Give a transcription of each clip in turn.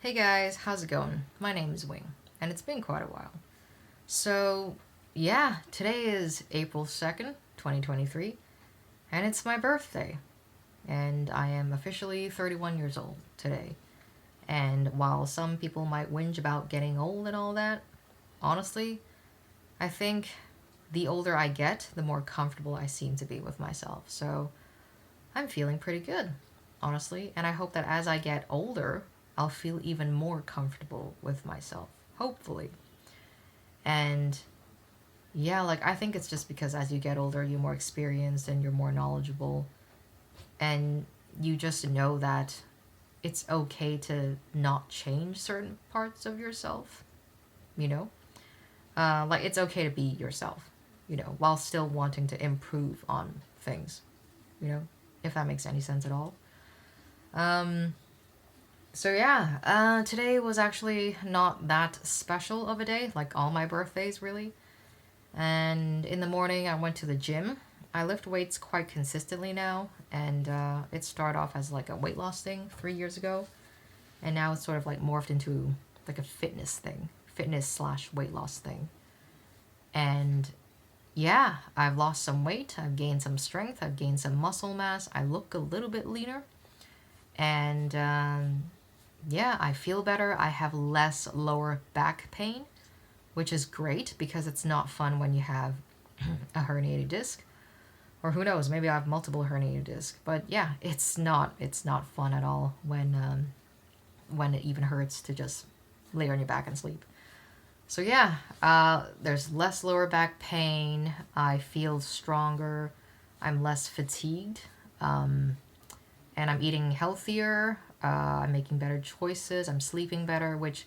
Hey guys, how's it going? My name is Wing, and it's been quite a while. So, yeah, today is April 2nd, 2023, and it's my birthday. And I am officially 31 years old today. And while some people might whinge about getting old and all that, honestly, I think the older I get, the more comfortable I seem to be with myself. So, I'm feeling pretty good, honestly, and I hope that as I get older, I'll feel even more comfortable with myself, hopefully. And yeah, like I think it's just because as you get older, you're more experienced and you're more knowledgeable, and you just know that it's okay to not change certain parts of yourself, you know? Like it's okay to be yourself, while still wanting to improve on things, you know, if that makes any sense at all. Um, So yeah, today was actually not that special of a day, like all my birthdays really. And in the morning, I went to the gym. I lift weights quite consistently now, and it started off as like a weight loss thing 3 years ago, and now it's sort of like morphed into like a fitness thing, fitness slash weight loss thing. And yeah, I've lost some weight, I've gained some strength, I've gained some muscle mass. I look a little bit leaner, and yeah, I feel better. I have less lower back pain, which is great because it's not fun when you have a herniated disc. Or who knows, maybe I have multiple herniated discs. But yeah, it's not fun at all when it even hurts to just lay on your back and sleep. So yeah, there's less lower back pain. I feel stronger. I'm less fatigued. Um, and I'm eating healthier. I'm making better choices. I'm sleeping better, which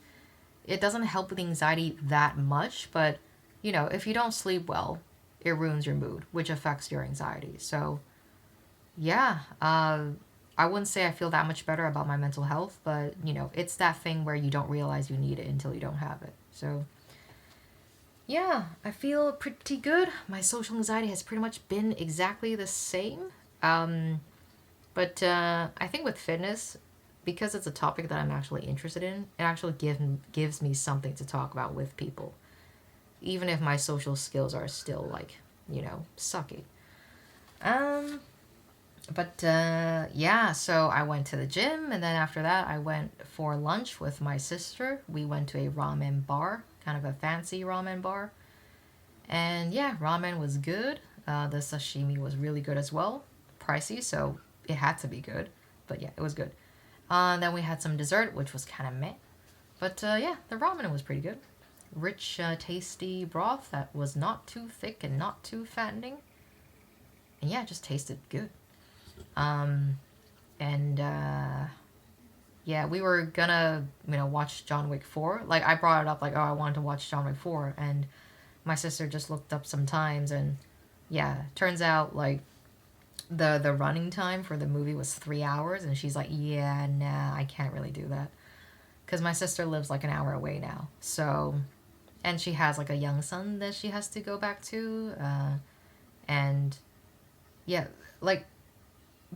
it doesn't help with anxiety that much, but if you don't sleep well, it ruins your mood, which affects your anxiety. So, yeah, I wouldn't say I feel that much better about my mental health, but it's that thing where you don't realize you need it until you don't have it. So, yeah, I feel pretty good. My social anxiety has pretty much been exactly the same. Um, but I think with fitness, because it's a topic that I'm actually interested in, it actually gives me something to talk about with people, even if my social skills are still like, sucky. Um, but yeah, so I went to the gym, and then after that, I went for lunch with my sister. We went to a ramen bar, kind of a fancy ramen bar. And yeah, ramen was good. The sashimi was really good as well. Pricey, so it had to be good. But yeah, it was good. Then we had some dessert, which was kind of meh. But yeah, the ramen was pretty good. Rich, tasty broth that was not too thick and not too fattening. And yeah, it just tasted good. Um, and yeah, we were gonna, watch John Wick 4. Like, I brought it up, like, oh, I wanted to watch John Wick 4. And my sister just looked up some times, and yeah, turns out, like, the running time for the movie was 3 hours, and she's like, yeah, nah, I can't really do that. Because my sister lives like an hour away now. So, and she has like a young son that she has to go back to. And yeah, like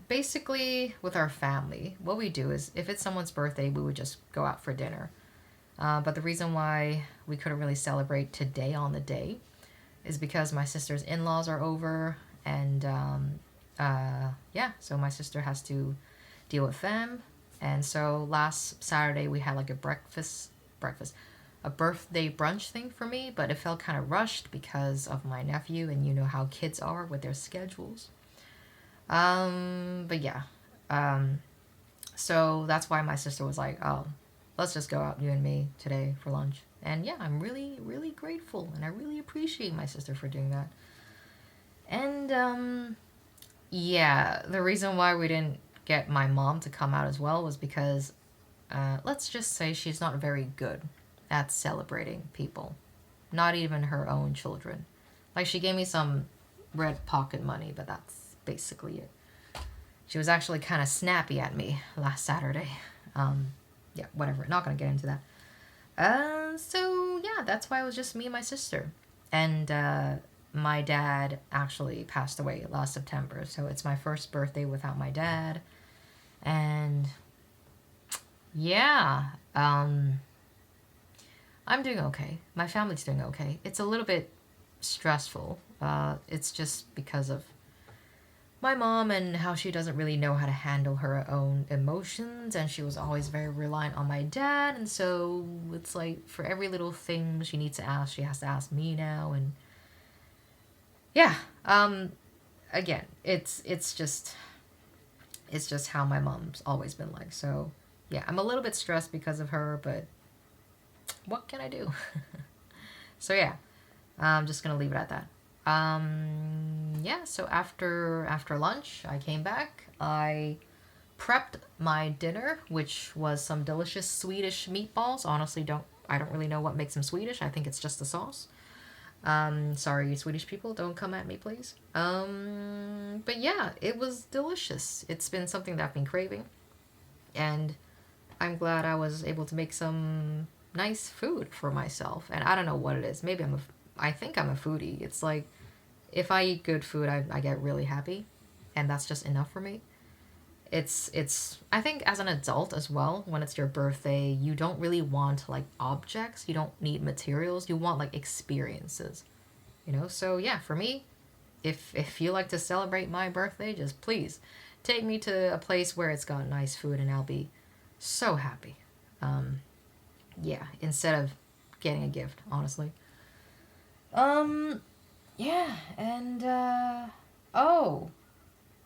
basically with our family, what we do is if it's someone's birthday, we would just go out for dinner. But the reason why we couldn't really celebrate today on the day is because my sister's in laws are over, and yeah, so my sister has to deal with them. And so last Saturday we had like a breakfast, a birthday brunch thing for me, but it felt kind of rushed because of my nephew, and you know how kids are with their schedules. But yeah, um, so that's why my sister was like, "Oh, let's just go out, you and me, today for lunch." And yeah, I'm really, really grateful, and I really appreciate my sister for doing that. And yeah, the reason why we didn't get my mom to come out as well was because, let's just say she's not very good at celebrating people, not even her own children. Like, she gave me some red pocket money, but that's basically it. She was actually kind of snappy at me last Saturday. Um, yeah, whatever. Not gonna get into that. So yeah, that's why it was just me and my sister. And my dad actually passed away last September, so it's my first birthday without my dad. And yeah, Um, I'm doing okay. My family's doing okay. It's a little bit stressful. It's just because of my mom and how she doesn't really know how to handle her own emotions, and she was always very reliant on my dad, and so it's like for every little thing she needs to ask, she has to ask me now. And yeah, again, it's just how my mom's always been like. So yeah, I'm a little bit stressed because of her, but what can I do? So yeah, I'm just gonna leave it at that. Yeah, so after lunch, I came back. I prepped my dinner, which was some delicious Swedish meatballs. Honestly, I don't really know what makes them Swedish. I think it's just the sauce. Sorry, Swedish people, don't come at me, please. But yeah, it was delicious. It's been something that I've been craving, and I'm glad I was able to make some nice food for myself. And I don't know what it is. Maybe I think I'm a foodie. It's like if I eat good food, I get really happy, and that's just enough for me. It's I think as an adult as well, when it's your birthday, you don't really want like objects. You don't need materials. You want like experiences, So yeah, for me, if you like to celebrate my birthday, just please take me to a place where it's got nice food, and I'll be so happy. Yeah, instead of getting a gift, honestly. Um, yeah, and oh,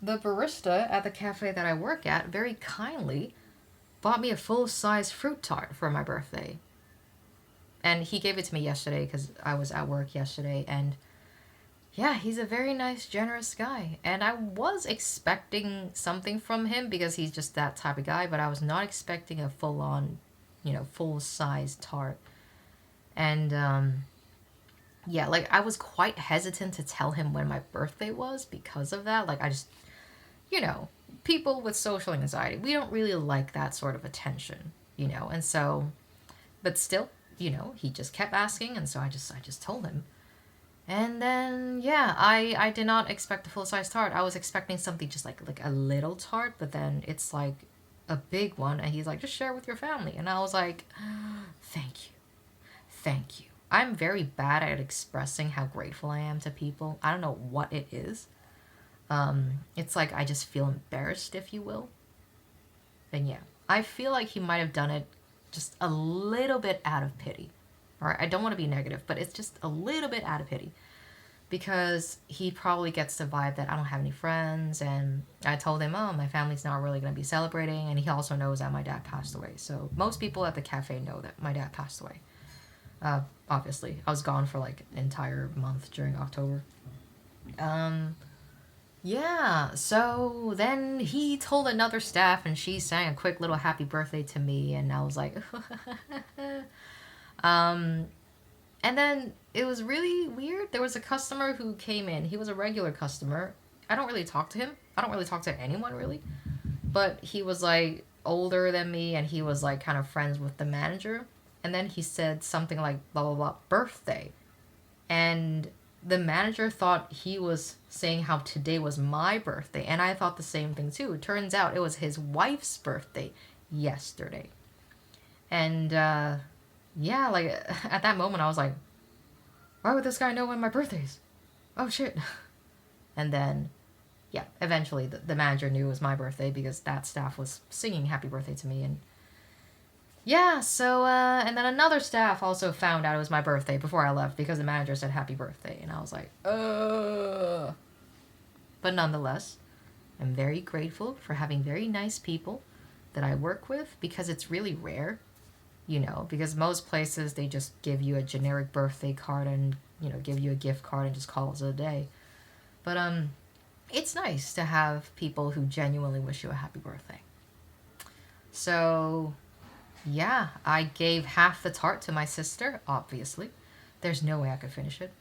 the barista at the cafe that I work at very kindly bought me a full-size fruit tart for my birthday. And he gave it to me yesterday because I was at work yesterday, and yeah, he's a very nice, generous guy. And I was expecting something from him because he's just that type of guy, but I was not expecting a full-on, full-size tart. And yeah, like I was quite hesitant to tell him when my birthday was because of that. Like I just, you know, people with social anxiety, we don't really like that sort of attention. And so, but still, he just kept asking, and so I just told him. And then yeah, I did not expect a full size tart. I was expecting something just like a little tart, but then it's like a big one, and he's like, just share with your family. And I was like, thank you. Thank you. I'm very bad at expressing how grateful I am to people. I don't know what it is. It's like I just feel embarrassed, if you will. And yeah, I feel like he might have done it just a little bit out of pity. All right, I don't want to be negative, but it's just a little bit out of pity because he probably gets the vibe that I don't have any friends, and I told him, oh, my family's not really going to be celebrating, and he also knows that my dad passed away. So most people at the cafe know that my dad passed away. Obviously, I was gone for like an entire month during October. Yeah, so then he told another staff, and she sang a quick little happy birthday to me, and I was like, um, and then it was really weird. There was a customer who came in. He was a regular customer. I don't really talk to him. I don't really talk to anyone really, but he was like older than me, and he was like kind of friends with the manager. And then he said something like blah blah blah birthday, and the manager thought he was saying how today was my birthday, and I thought the same thing too. It turns out it was his wife's birthday yesterday. And yeah, like at that moment I was like, why would this guy know when my birthday is? Oh shit. And then yeah, eventually the manager knew it was my birthday because that staff was singing happy birthday to me. And yeah, so, and then another staff also found out it was my birthday before I left because the manager said happy birthday, and I was like, ugh. But nonetheless, I'm very grateful for having very nice people that I work with because it's really rare, because most places they just give you a generic birthday card and, give you a gift card and just call it a day. But, it's nice to have people who genuinely wish you a happy birthday. So, yeah, I gave half the tart to my sister, obviously. There's no way I could finish it.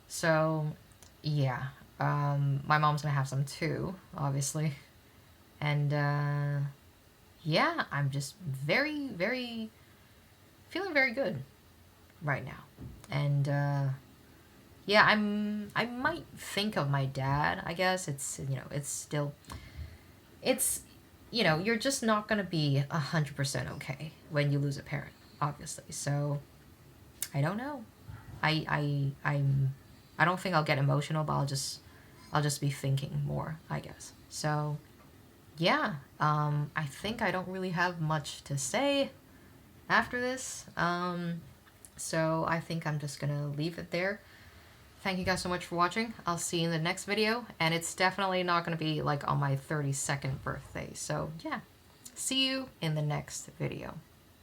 So, yeah. My mom's gonna have some too, obviously. And, yeah, I'm just very, very, feeling very good right now. And, yeah, I might think of my dad, I guess. It's, it's still, it's you know, you're just not going to be 100% okay when you lose a parent, obviously. So I don't know. I don't think I'll get emotional, but I'll just be thinking more, I guess. So yeah, I think I don't really have much to say after this. So I think I'm just gonna leave it there. Thank you guys so much for watching. I'll see you in the next video, and it's definitely not gonna be like on my 32nd birthday. So yeah, see you in the next video.